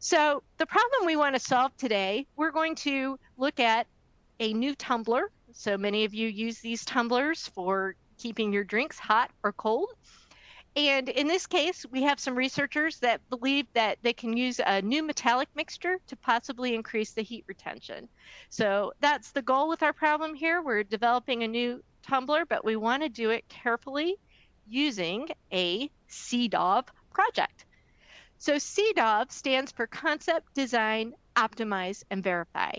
So the problem we want to solve today, we're going to look at a new tumbler. So many of you use these tumblers for keeping your drinks hot or cold. And in this case, we have some researchers that believe that they can use a new metallic mixture to possibly increase the heat retention. So that's the goal with our problem here. We're developing a new tumbler, but we want to do it carefully using a CDOV project. So CDOV stands for Concept, Design, Optimize, and Verify.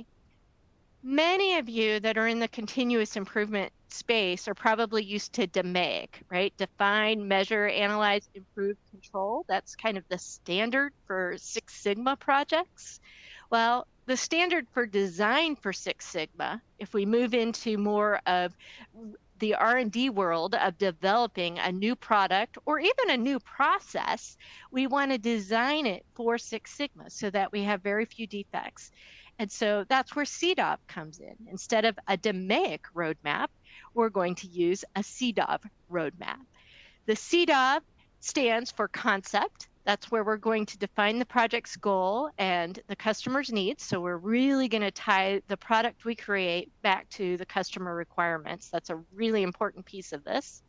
Many of you that are in the continuous improvement space are probably used to DMAIC, right? Define, measure, analyze, improve, control. That's kind of the standard for Six Sigma projects. Well, the standard for design for Six Sigma, if we move into more of the R&D world of developing a new product or even a new process, we want to design it for Six Sigma so that we have very few defects. And so that's where CDOV comes in. Instead of a DMAIC roadmap, we're going to use a CDOV roadmap. The CDOV stands for concept. That's where we're going to define the project's goal and the customer's needs. So we're really going to tie the product we create back to the customer requirements. That's a really important piece of this.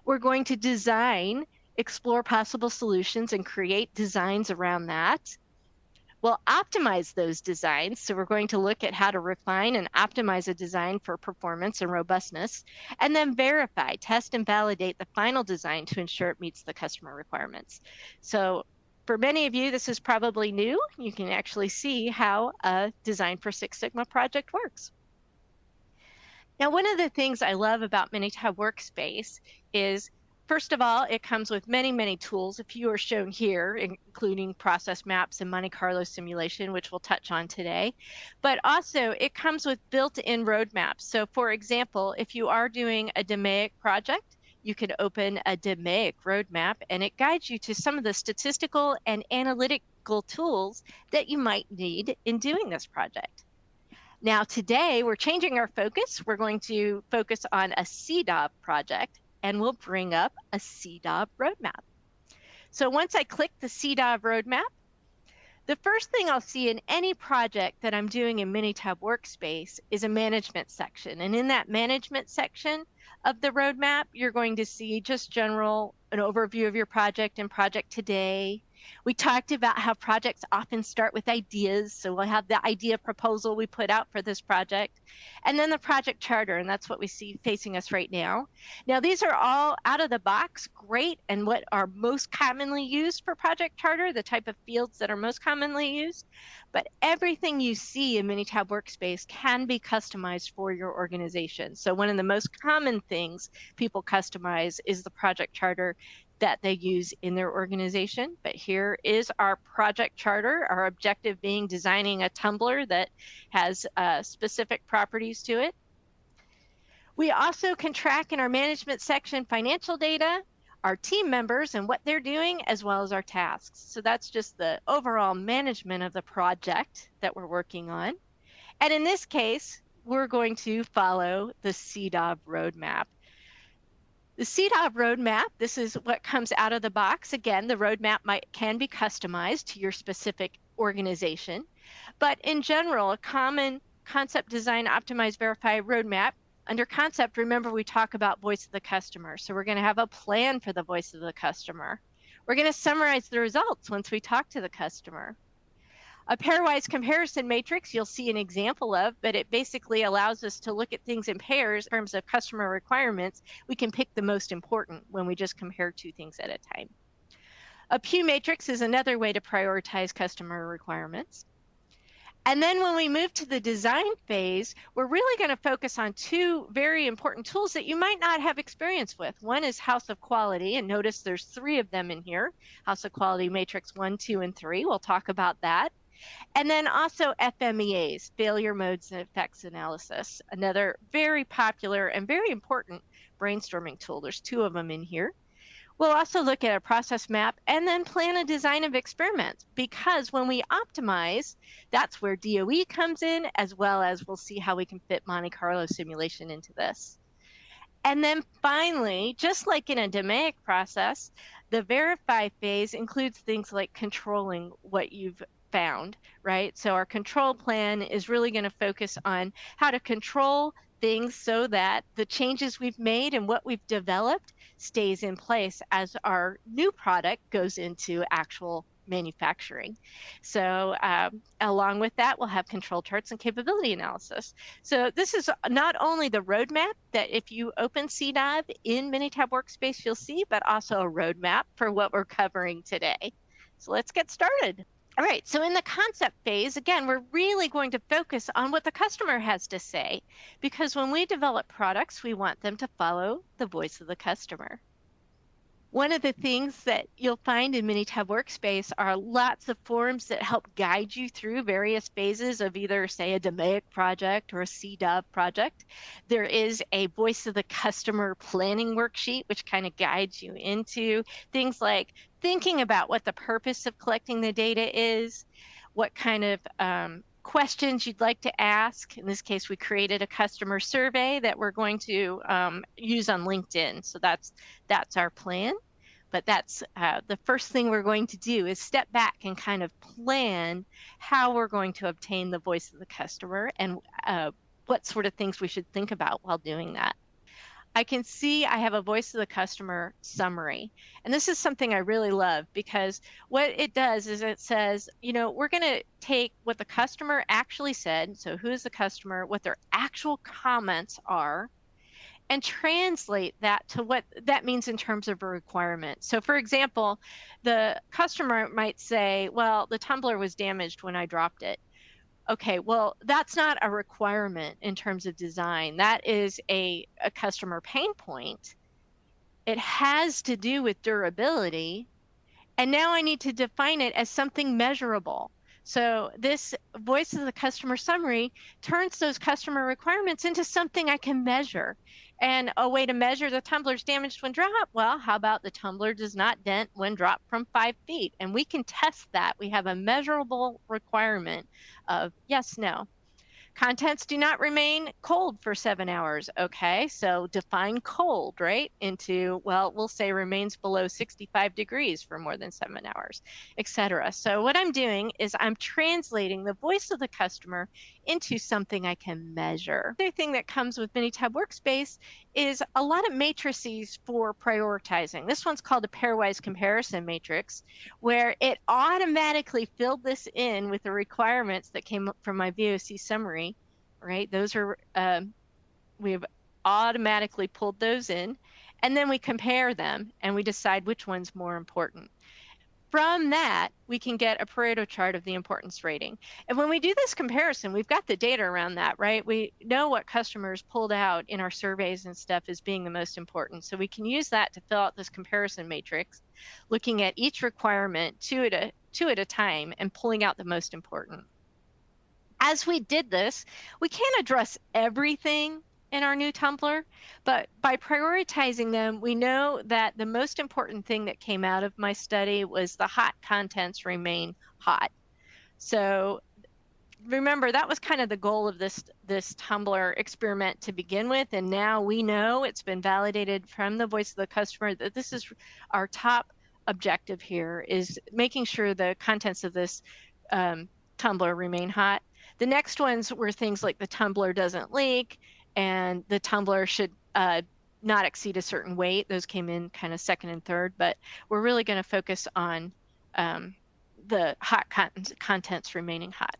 We're going to design, explore possible solutions, and create designs around that. We'll optimize those designs. So we're going to look at how to refine and optimize a design for performance and robustness, and then verify, test, and validate the final design to ensure it meets the customer requirements. So for many of you, this is probably new. You can actually see how a design for Six Sigma project works. Now, one of the things I love about Minitab Workspace is, first of all, it comes with many, many tools. A few are shown here, including process maps and Monte Carlo simulation, which we'll touch on today. But also, it comes with built-in roadmaps. So for example, if you are doing a DMAIC project, you can open a DMAIC roadmap, and it guides you to some of the statistical and analytical tools that you might need in doing this project. Now, today, we're changing our focus. We're going to focus on a CDOV project, and we'll bring up a CDOV roadmap. So once I click the CDOV roadmap, the first thing I'll see in any project that I'm doing in Minitab Workspace is a management section. And in that management section of the roadmap, you're going to see just an overview of your project and project today. We talked about how projects often start with ideas. So we'll have the idea proposal we put out for this project, and then the project charter, and that's what we see facing us right now. Now, these are all out of the box, great, and what are most commonly used for project charter, the type of fields that are most commonly used. But everything you see in Minitab Workspace can be customized for your organization. So one of the most common things people customize is the project charter that they use in their organization. But here is our project charter, our objective being designing a tumbler that has specific properties to it. We also can track in our management section financial data, our team members and what they're doing, as well as our tasks. So that's just the overall management of the project that we're working on. And in this case, we're going to follow the CDOV roadmap. The CDOV roadmap, this is what comes out of the box. Again, the roadmap can be customized to your specific organization. But in general, a common concept, design, optimize, verify roadmap. Under concept, remember we talk about voice of the customer. So we're going to have a plan for the voice of the customer. We're going to summarize the results once we talk to the customer. A pairwise comparison matrix you'll see an example of, but it basically allows us to look at things in pairs in terms of customer requirements. We can pick the most important when we just compare two things at a time. A Pew matrix is another way to prioritize customer requirements. And then when we move to the design phase, we're really going to focus on two very important tools that you might not have experience with. One is House of Quality, and notice there's 3 of them in here. House of Quality matrix 1, 2, and 3. We'll talk about that. And then also FMEAs, failure modes and effects analysis, another very popular and very important brainstorming tool. There's 2 of them in here. We'll also look at a process map and then plan a design of experiments, because when we optimize, that's where DOE comes in, as well as we'll see how we can fit Monte Carlo simulation into this. And then finally, just like in a DMAIC process, the verify phase includes things like controlling what you've found, right? So our control plan is really going to focus on how to control things so that the changes we've made and what we've developed stays in place as our new product goes into actual manufacturing. So along with that, we'll have control charts and capability analysis. So this is not only the roadmap that if you open CDOV in Minitab Workspace, you'll see, but also a roadmap for what we're covering today. So let's get started. All right, so in the concept phase, again, we're really going to focus on what the customer has to say, because when we develop products, we want them to follow the voice of the customer. One of the things that you'll find in Minitab Workspace are lots of forms that help guide you through various phases of either, say, a DMAIC project or a CDOV project. There is a voice of the customer planning worksheet, which kind of guides you into things like thinking about what the purpose of collecting the data is, what kind of questions you'd like to ask. In this case, we created a customer survey that we're going to use on LinkedIn. So that's our plan. But that's the first thing we're going to do is step back and kind of plan how we're going to obtain the voice of the customer and what sort of things we should think about while doing that. I can see I have a voice of the customer summary. And this is something I really love because what it does is it says, you know, we're going to take what the customer actually said. So who is the customer, what their actual comments are, and translate that to what that means in terms of a requirement. So for example, the customer might say, well, the tumbler was damaged when I dropped it. Okay, well, that's not a requirement in terms of design. That is a customer pain point. It has to do with durability. And now I need to define it as something measurable. So this voice of the customer summary turns those customer requirements into something I can measure. And a way to measure the tumbler's damaged when dropped, well, how about the tumbler does not dent when dropped from 5 feet? And we can test that. We have a measurable requirement of yes, no. Contents do not remain cold for 7 hours. Okay, so define cold, right? Into, well, we'll say remains below 65 degrees for more than 7 hours, etc. So what I'm doing is I'm translating the voice of the customer into something I can measure. The other thing that comes with Minitab Workspace is a lot of matrices for prioritizing. This one's called a pairwise comparison matrix, where it automatically filled this in with the requirements that came up from my VOC summary, right? Those are, we've automatically pulled those in, and then we compare them and we decide which one's more important. From that, we can get a Pareto chart of the importance rating. And when we do this comparison, we've got the data around that, right? We know what customers pulled out in our surveys and stuff as being the most important. So we can use that to fill out this comparison matrix, looking at each requirement two at a time and pulling out the most important. As we did this, we can't address everything in our new tumbler, but by prioritizing them, we know that the most important thing that came out of my study was the hot contents remain hot. So remember, that was kind of the goal of this tumbler experiment to begin with, and now we know it's been validated from the voice of the customer that this is our top objective here, is making sure the contents of this tumbler remain hot. The next ones were things like the tumbler doesn't leak and the tumbler should not exceed a certain weight. Those came in kind of second and third, but we're really going to focus on the hot contents remaining hot.